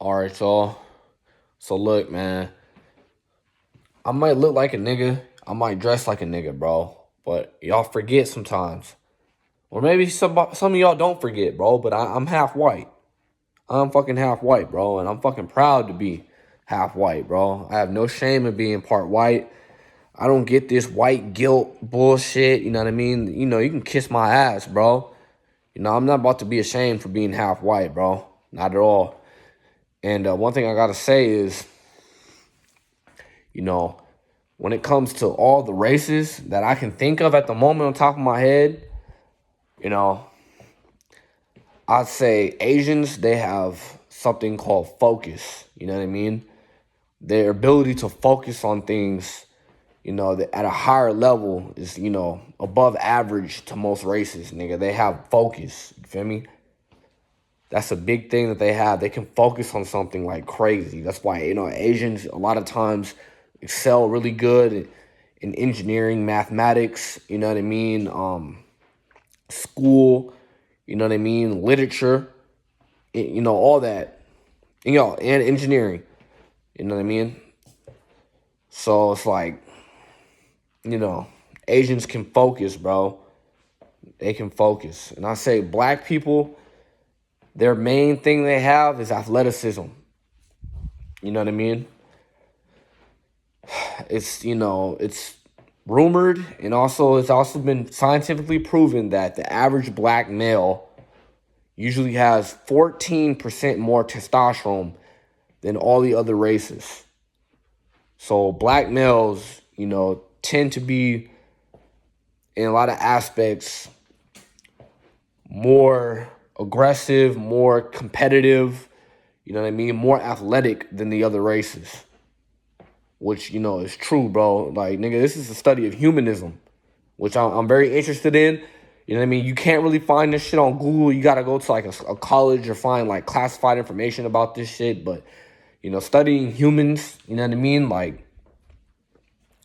All right, y'all. So look, man, I might look like a nigga, I might dress like a nigga, bro. But y'all forget sometimes, or maybe some of y'all don't forget, bro. But I'm half white. I'm fucking half white, bro, and I'm fucking proud to be half white, bro. I have no shame in being part white. I don't get this white guilt bullshit. You know what I mean? You can kiss my ass, bro. I'm not about to be ashamed for being half white, bro. Not at all. And one thing I gotta say is, you know, when it comes to all the races that I can think of at the moment on top of my head, you know, I'd say Asians, they have something called focus. You know what I mean? Their ability to focus on things, at a higher level is, above average to most races, nigga. They have focus. You feel me? That's a big thing that they have. They can focus on something like crazy. That's why, Asians a lot of times excel really good in engineering, mathematics, you know what I mean? School, you know what I mean? Literature, all that. And engineering, you know what I mean? So it's like, Asians can focus, bro. They can focus. And I say black people, their main thing they have is athleticism. You know what I mean? It's rumored, and it's also been scientifically proven that the average black male usually has 14% more testosterone than all the other races. So black males, tend to be, in a lot of aspects, more aggressive, more competitive, you know what I mean? More athletic than the other races. Which, is true, bro. Like, nigga, this is a study of humanism, which I'm very interested in. You know what I mean? You can't really find this shit on Google. You got to go to, like, a college or find, like, classified information about this shit. But, studying humans, you know what I mean? Like,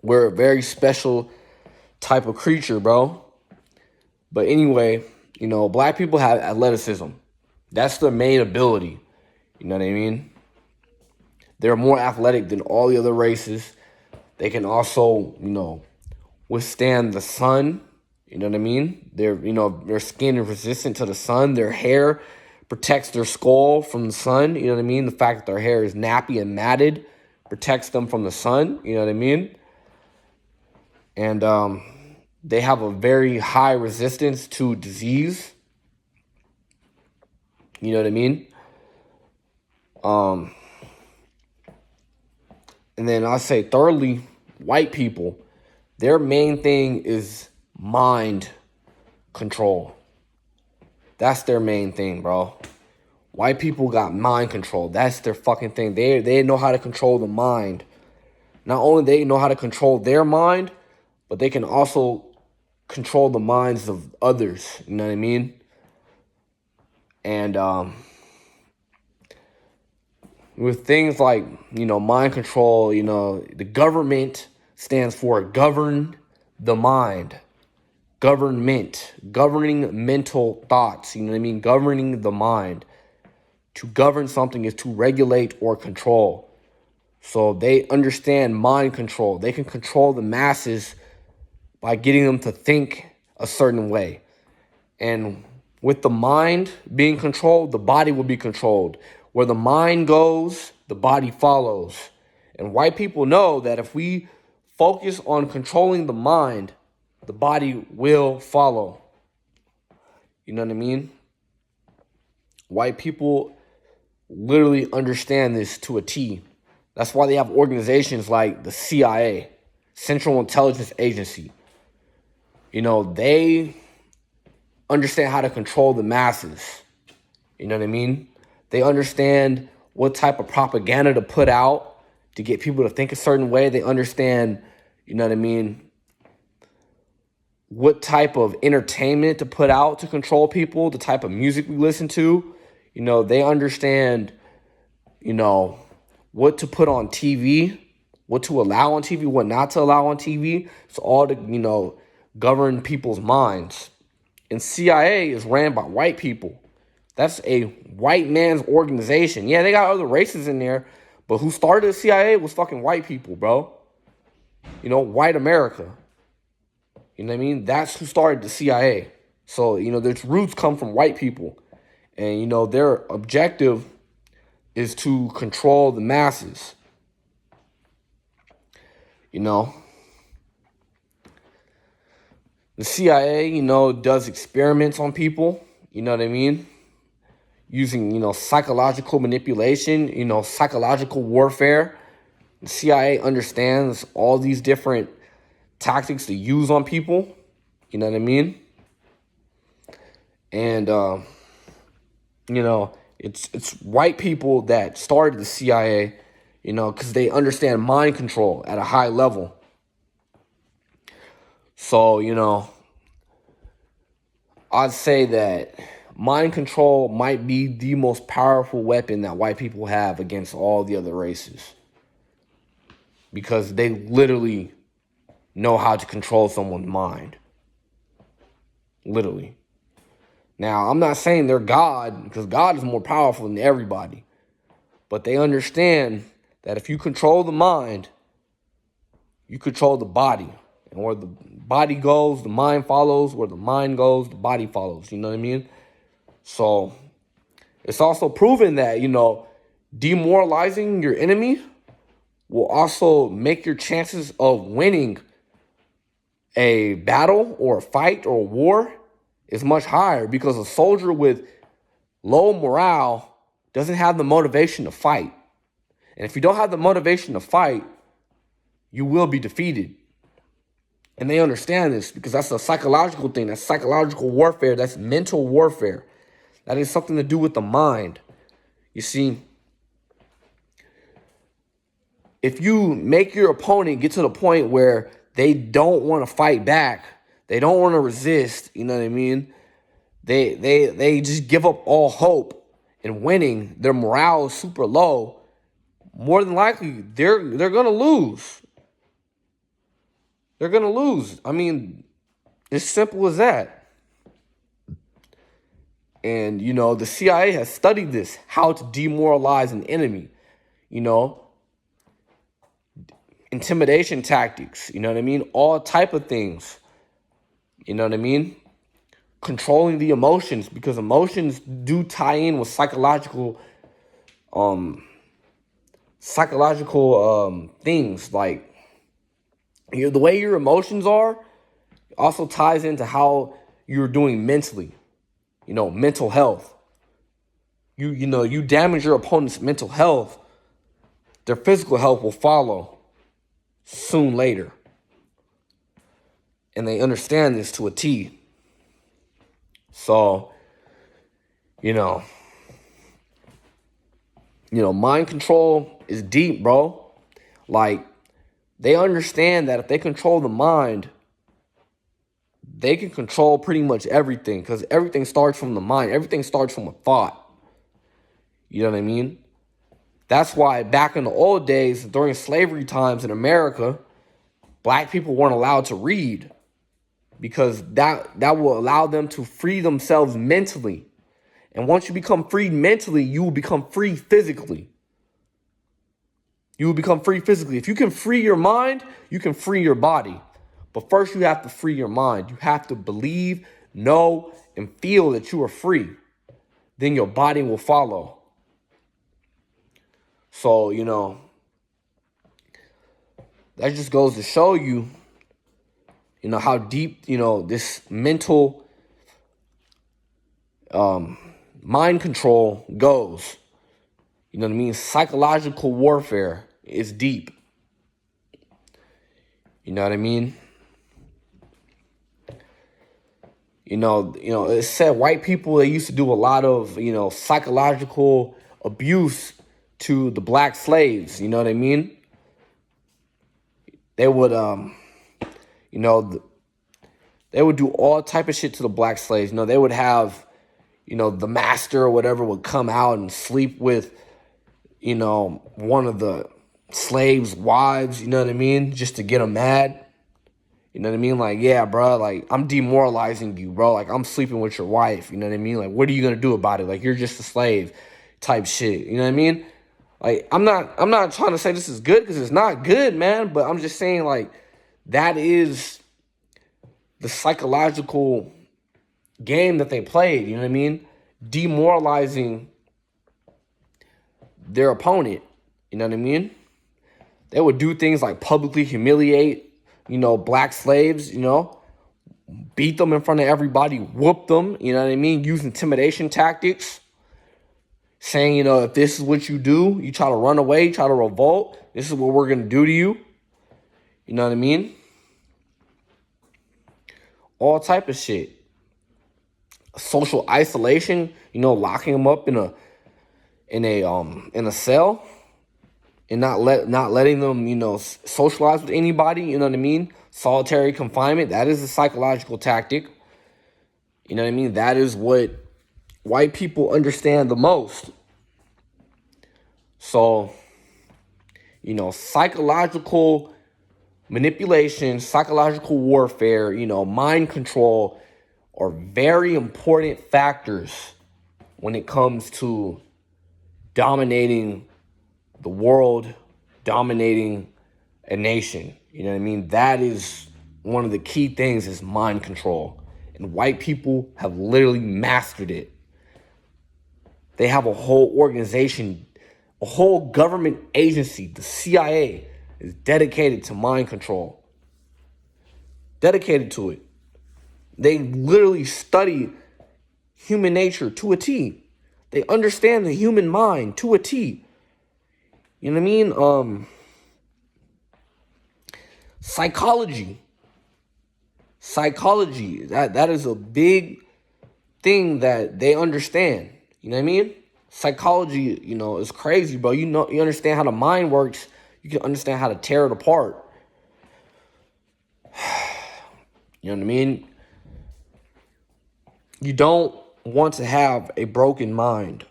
we're a very special type of creature, bro. But anyway, black people have athleticism. That's their main ability. You know what I mean? They're more athletic than all the other races. They can also, withstand the sun. You know what I mean? Their skin is resistant to the sun. Their hair protects their skull from the sun. You know what I mean? The fact that their hair is nappy and matted protects them from the sun. You know what I mean? And they have a very high resistance to disease. You know what I mean? And then I say thirdly, white people, their main thing is mind control. That's their main thing, bro. White people got mind control. That's their fucking thing. They know how to control the mind. Not only they know how to control their mind, but they can also control the minds of others. You know what I mean? And with things like, mind control, the government stands for govern the mind. Government, governing mental thoughts, you know what I mean? Governing the mind. To govern something is to regulate or control. So they understand mind control. They can control the masses by getting them to think a certain way. And with the mind being controlled, the body will be controlled. Where the mind goes, the body follows. And white people know that if we focus on controlling the mind, the body will follow. You know what I mean? White people literally understand this to a T. That's why they have organizations like the CIA, Central Intelligence Agency. They understand how to control the masses. You know what I mean? They understand what type of propaganda to put out to get people to think a certain way. They understand, you know what I mean, what type of entertainment to put out to control people, the type of music we listen to. They understand, what to put on TV, what to allow on TV, what not to allow on TV. It's all to, govern people's minds. And CIA is ran by white people. That's a white man's organization. Yeah, they got other races in there, but who started the CIA was fucking white people, bro. You know, white America. You know what I mean? That's who started the CIA. So, you know, their roots come from white people. And, you know, their objective is to control the masses. You know, the CIA, you know, does experiments on people. You know what I mean? Using, you know, psychological manipulation, you know, psychological warfare. The CIA understands all these different tactics to use on people. You know what I mean? And, you know, it's white people that started the CIA, you know, because they understand mind control at a high level. So, you know, I'd say that mind control might be the most powerful weapon that white people have against all the other races. Because they literally know how to control someone's mind. Literally. Now, I'm not saying they're God, because God is more powerful than everybody. But they understand that if you control the mind, you control the body. And where the body goes, the mind follows. Where the mind goes, the body follows. You know what I mean? So, it's also proven that, you know, demoralizing your enemy will also make your chances of winning a battle or a fight or a war is much higher, because a soldier with low morale doesn't have the motivation to fight. And if you don't have the motivation to fight, you will be defeated. And they understand this, because that's a psychological thing. That's psychological warfare. That's mental warfare. That is something to do with the mind. You see, if you make your opponent get to the point where they don't want to fight back, they don't want to resist, you know what I mean? They just give up all hope in winning. Their morale is super low. More than likely, they're gonna lose. They're gonna lose. I mean, it's simple as that. And, you know, the CIA has studied this, how to demoralize an enemy. You know, intimidation tactics, you know what I mean? All type of things, you know what I mean? Controlling the emotions, because emotions do tie in with psychological things. Like, you know, the way your emotions are also ties into how you're doing mentally. You know, mental health. You know, you damage your opponent's mental health, their physical health will follow soon later. And they understand this to a T. So, you know, mind control is deep, bro. Like, they understand that if they control the mind, they can control pretty much everything, because everything starts from the mind. Everything starts from a thought. You know what I mean? That's why back in the old days, during slavery times in America, black people weren't allowed to read, because that will allow them to free themselves mentally. And once you become free mentally, you will become free physically. You will become free physically. If you can free your mind, you can free your body. But first, you have to free your mind. You have to believe, know, and feel that you are free. Then your body will follow. So, you know, that just goes to show you, you know, how deep, you know, this mental mind control goes. You know what I mean? Psychological warfare is deep. You know what I mean? You know, it said white people, they used to do a lot of, you know, psychological abuse to the black slaves. You know what I mean? They would, you know, they would do all type of shit to the black slaves. You know, they would have, you know, the master or whatever would come out and sleep with, you know, one of the slaves' wives. You know what I mean? Just to get them mad. You know what I mean? Like, yeah, bro, like, I'm demoralizing you, bro. Like, I'm sleeping with your wife. You know what I mean? Like, what are you going to do about it? Like, you're just a slave type shit. You know what I mean? Like, I'm not trying to say this is good because it's not good, man. But I'm just saying, like, that is the psychological game that they played. You know what I mean? Demoralizing their opponent. You know what I mean? They would do things like publicly humiliate, black slaves, beat them in front of everybody, whoop them, you know what I mean? Use intimidation tactics, saying, if this is what you do, you try to run away, try to revolt, this is what we're going to do to you. You know what I mean? All type of shit. Social isolation, locking them up in a cell and not letting them, socialize with anybody, you know what I mean? Solitary confinement, that is a psychological tactic. You know what I mean? That is what white people understand the most. So, psychological manipulation, psychological warfare, mind control are very important factors when it comes to dominating the world, dominating a nation. You know what I mean? That is one of the key things is mind control. And white people have literally mastered it. They have a whole organization, a whole government agency, the CIA, is dedicated to mind control. Dedicated to it. They literally study human nature to a T. They understand the human mind to a T. You know what I mean? Psychology, that is a big thing that they understand. You know what I mean? Psychology, is crazy, bro. You understand how the mind works. You can understand how to tear it apart. You know what I mean? You don't want to have a broken mind.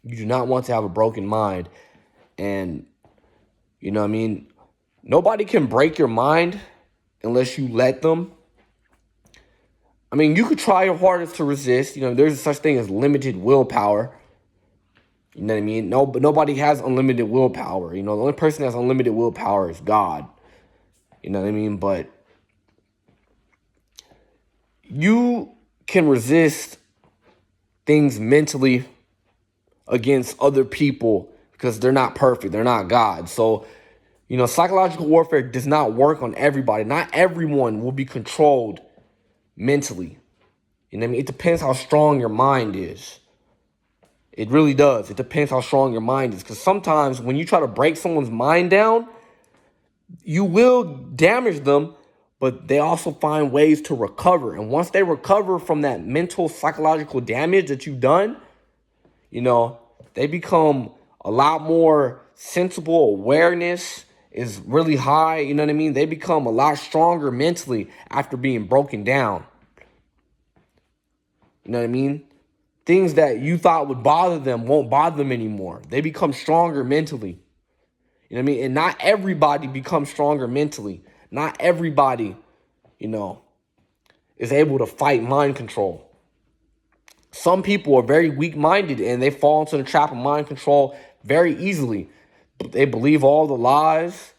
You do not want to have a broken mind. And, you know what I mean? Nobody can break your mind unless you let them. I mean, you could try your hardest to resist. There's such thing as limited willpower. You know what I mean? No, but nobody has unlimited willpower. The only person that has unlimited willpower is God. You know what I mean? But you can resist things mentally against other people because they're not perfect. They're not God. So, psychological warfare does not work on everybody. Not everyone will be controlled mentally. You know what I mean? It depends how strong your mind is. It really does. It depends how strong your mind is. Because sometimes when you try to break someone's mind down, you will damage them, but they also find ways to recover. And once they recover from that mental, psychological damage that you've done, they become a lot more sensible. Awareness is really high. You know what I mean? They become a lot stronger mentally after being broken down. You know what I mean? Things that you thought would bother them won't bother them anymore. They become stronger mentally. You know what I mean? And not everybody becomes stronger mentally. Not everybody, is able to fight mind control. Some people are very weak-minded and they fall into the trap of mind control very easily. They believe all the lies.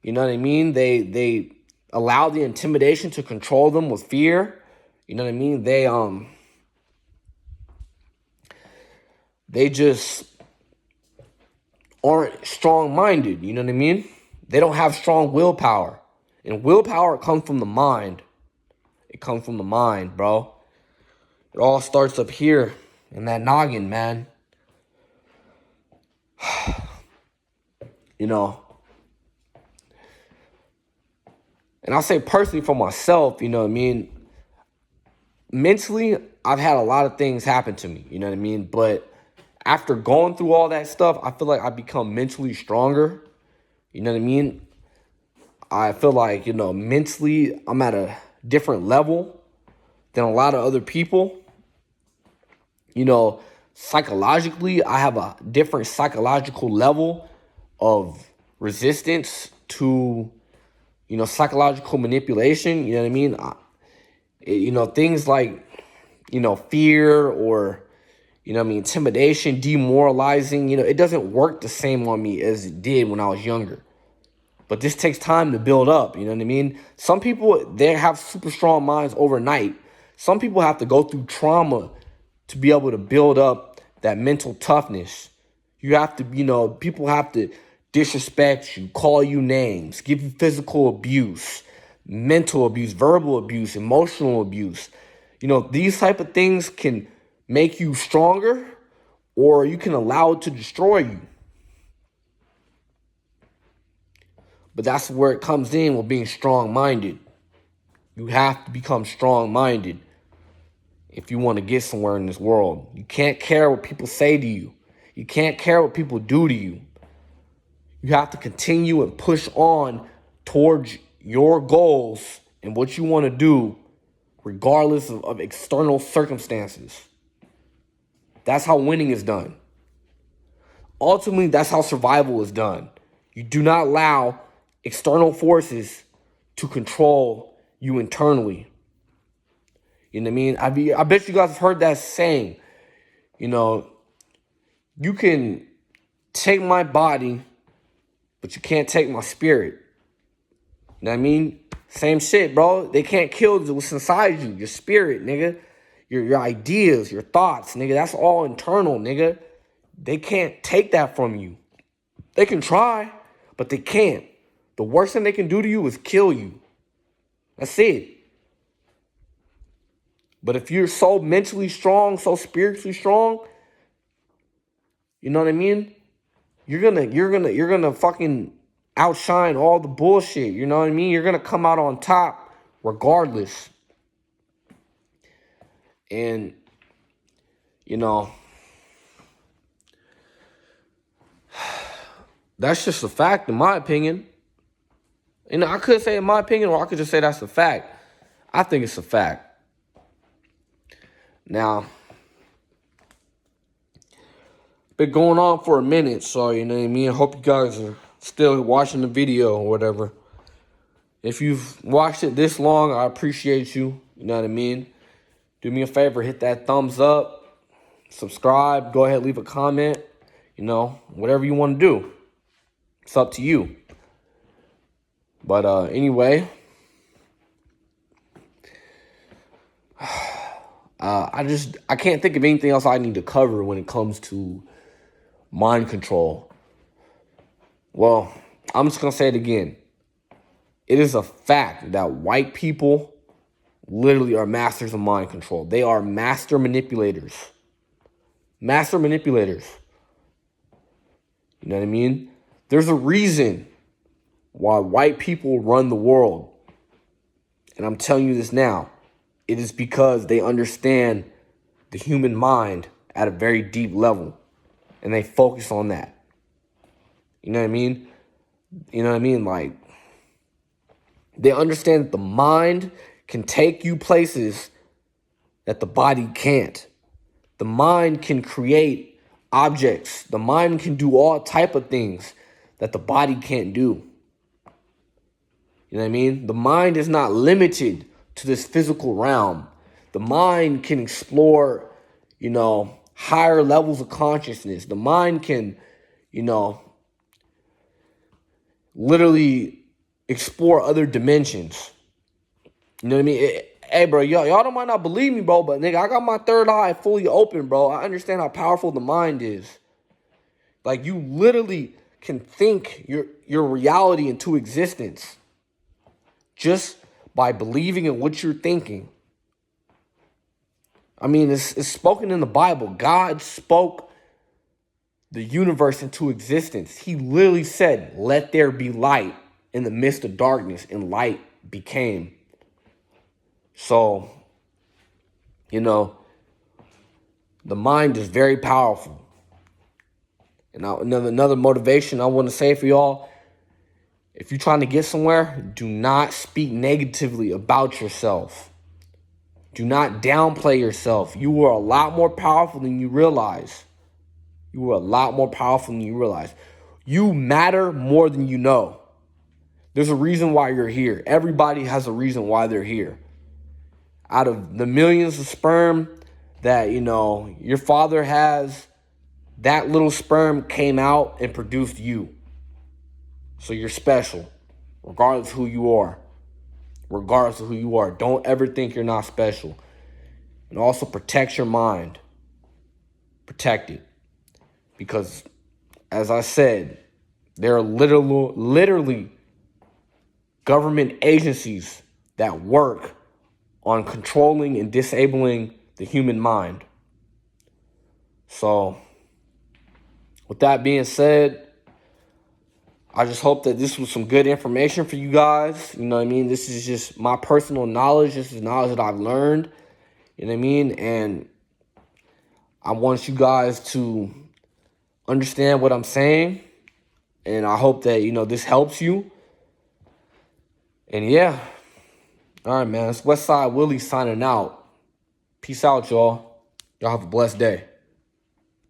You know what I mean? They allow the intimidation to control them with fear. You know what I mean? They just aren't strong-minded. You know what I mean? They don't have strong willpower. And willpower comes from the mind. It comes from the mind, bro. It all starts up here in that noggin, man. And I'll say personally for myself, you know what I mean? Mentally, I've had a lot of things happen to me, you know what I mean? But after going through all that stuff, I feel like I've become mentally stronger. You know what I mean? I feel like, mentally, I'm at a different level than a lot of other people. Psychologically, I have a different psychological level of resistance to psychological manipulation, you know what I mean? Things like, fear or, intimidation, demoralizing, it doesn't work the same on me as it did when I was younger. But this takes time to build up, you know what I mean? Some people, they have super strong minds overnight. Some people have to go through trauma to be able to build up that mental toughness. You have to, people have to disrespect you, call you names, give you physical abuse, mental abuse, verbal abuse, emotional abuse. These type of things can make you stronger, or you can allow it to destroy you. But that's where it comes in with being strong-minded. You have to become strong-minded if you want to get somewhere in this world. You can't care what people say to you. You can't care what people do to you. You have to continue and push on towards your goals and what you want to do, regardless of external circumstances. That's how winning is done. Ultimately, that's how survival is done. You do not allow external forces to control you internally. You know what I mean? I bet you guys have heard that saying. You can take my body, but you can't take my spirit. You know what I mean? Same shit, bro. They can't kill what's inside you, your spirit, nigga. Your ideas, your thoughts, nigga. That's all internal, nigga. They can't take that from you. They can try, but they can't. The worst thing they can do to you is kill you. That's it. But if you're so mentally strong, so spiritually strong, you know what I mean? You're gonna fucking outshine all the bullshit. You know what I mean? You're gonna come out on top regardless. And that's just a fact in my opinion. I could say in my opinion, or I could just say that's a fact. I think it's a fact. Now, been going on for a minute, so you know what I mean? I hope you guys are still watching the video or whatever. If you've watched it this long, I appreciate you. You know what I mean? Do me a favor, hit that thumbs up, subscribe, go ahead, leave a comment, whatever you want to do. It's up to you. But anyway, I can't think of anything else I need to cover when it comes to mind control. Well, I'm just going to say it again. It is a fact that white people literally are masters of mind control. They are master manipulators. Master manipulators. You know what I mean? There's a reason why white people run the world. And I'm telling you this now. It is because they understand the human mind at a very deep level. And they focus on that. You know what I mean? Like, they understand that the mind can take you places that the body can't. The mind can create objects. The mind can do all type of things that the body can't do. You know what I mean? The mind is not limited to this physical realm. The mind can explore, higher levels of consciousness. The mind can, literally explore other dimensions. You know what I mean? Hey, bro, y'all don't might not believe me, bro, but nigga, I got my third eye fully open, bro. I understand how powerful the mind is. Like, you literally can think your reality into existence just by believing in what you're thinking. I mean, it's spoken in the Bible. God spoke the universe into existence. He literally said, "Let there be light," in the midst of darkness, and light became. So, the mind is very powerful. And another motivation I want to say for y'all, if you're trying to get somewhere, do not speak negatively about yourself. Do not downplay yourself. You are a lot more powerful than you realize. You are a lot more powerful than you realize. You matter more than you know. There's a reason why you're here. Everybody has a reason why they're here. Out of the millions of sperm that, your father has, that little sperm came out and produced you. So you're special, regardless of who you are. Regardless of who you are. Don't ever think you're not special. And also protect your mind. Protect it. Because, as I said, there are literally government agencies that work on controlling and disabling the human mind. So, with that being said, I just hope that this was some good information for you guys. You know what I mean? This is just my personal knowledge. This is knowledge that I've learned. You know what I mean? And I want you guys to understand what I'm saying. And I hope that, this helps you. And yeah. All right, man. It's Westside Willie signing out. Peace out, y'all. Y'all have a blessed day.